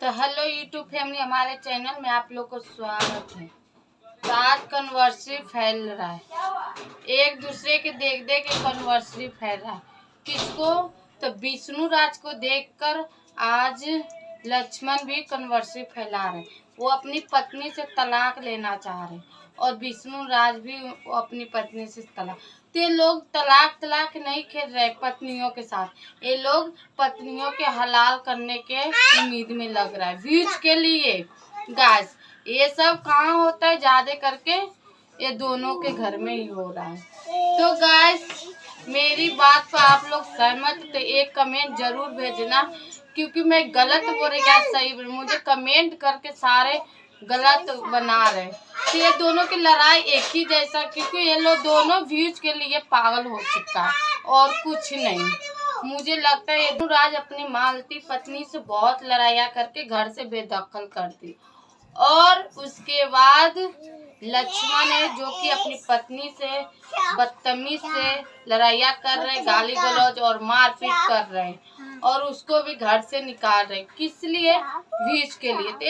तो hello YouTube family, हमारे channel में आप लोग को स्वागत है। तो आज कन्वर्सी फैल रहा है, एक दूसरे के देख देख के कन्वर्सी फैल रहा है। किसको? तो विष्णु राज को देखकर आज लक्ष्मण भी कन्वर्सी फैला रहे। वो अपनी पत्नी से तलाक लेना चाह रहे और विष्णु राज भी अपनी पत्नी से तलाक। तो ये लोग तलाक नहीं खेल रहे पत्नियों के साथ, ये लोग पत्नियों के हलाल करने के उम्मीद में लग रहा है व्यूज के लिए। गाइस, ये सब कहाँ होता है? ज्यादा करके ये दोनों के घर में ही हो रहा है। तो गाइस, मेरी बात पर आप लोग सहमत तो एक कमेंट जरूर भेजना, क्योंकि मैं गलत बोल रही या सही बोल, मुझे कमेंट करके सारे गलत बना रहे। तो ये दोनों की लड़ाई एक ही जैसा, क्योंकि ये लोग दोनों व्यूज के लिए पागल हो चुका है और कुछ नहीं। मुझे लगता है विष्णु राज अपनी मालती पत्नी से बहुत लड़ाइयाँ करके घर से बेदखल कर दी, और उसके बाद लक्ष्मण है जो कि अपनी पत्नी से बदतमीज से लड़ाइयाँ कर रहे, गाली गलौज और मारपीट कर रहे हैं, और उसको भी घर से निकाल रहे। किस लिए? व्यूज के लिए। तो